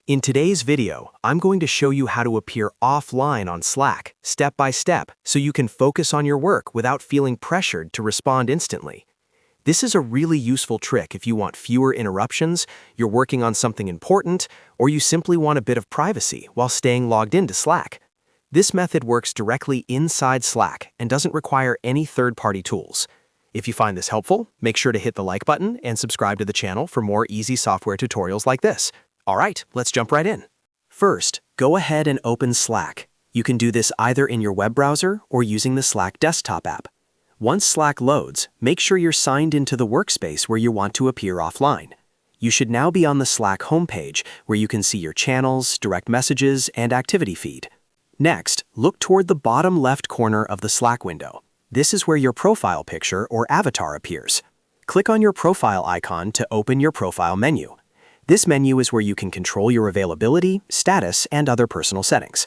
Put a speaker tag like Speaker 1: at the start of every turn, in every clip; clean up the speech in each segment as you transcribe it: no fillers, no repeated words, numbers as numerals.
Speaker 1: In today's video, I'm going to show you how to appear offline on Slack, step by step, so you can focus on your work without feeling pressured to respond instantly. This is a really useful trick if you want fewer interruptions, you're working on something important, or you simply want a bit of privacy while staying logged into Slack. This method works directly inside Slack and doesn't require any third-party tools. If you find this helpful, make sure to hit the like button and subscribe to the channel for more easy software tutorials like this. All right, let's jump right in. First, go ahead and open Slack. You can do this either in your web browser or using the Slack desktop app. Once Slack loads, make sure you're signed into the workspace where you want to appear offline. You should now be on the Slack homepage where you can see your channels, direct messages, and activity feed. Next, look toward the bottom left corner of the Slack window. This is where your profile picture or avatar appears. Click on your profile icon to open your profile menu. This menu is where you can control your availability, status, and other personal settings.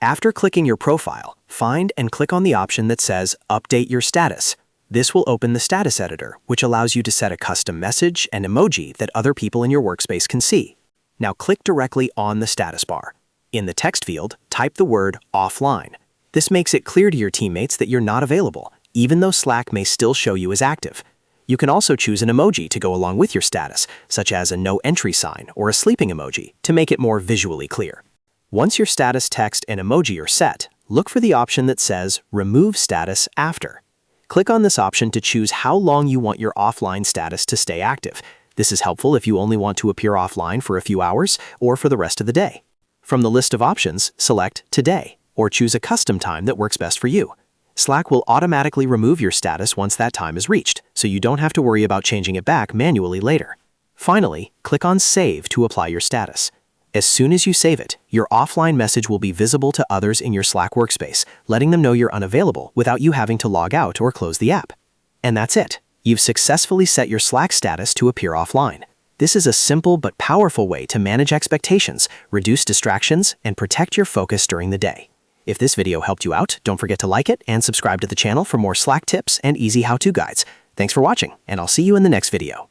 Speaker 1: After clicking your profile, find and click on the option that says Update Your Status. This will open the status editor, which allows you to set a custom message and emoji that other people in your workspace can see. Now click directly on the status bar. In the text field, type the word offline. This makes it clear to your teammates that you're not available, even though Slack may still show you as active. You can also choose an emoji to go along with your status, such as a no entry sign or a sleeping emoji, to make it more visually clear. Once your status text and emoji are set, look for the option that says Remove Status After. Click on this option to choose how long you want your offline status to stay active. This is helpful if you only want to appear offline for a few hours or for the rest of the day. From the list of options, select Today, or choose a custom time that works best for you. Slack will automatically remove your status once that time is reached, so you don't have to worry about changing it back manually later. Finally, click on Save to apply your status. As soon as you save it, your offline message will be visible to others in your Slack workspace, letting them know you're unavailable without you having to log out or close the app. And that's it. You've successfully set your Slack status to appear offline. This is a simple but powerful way to manage expectations, reduce distractions, and protect your focus during the day. If this video helped you out, don't forget to like it and subscribe to the channel for more Slack tips and easy how-to guides. Thanks for watching, and I'll see you in the next video.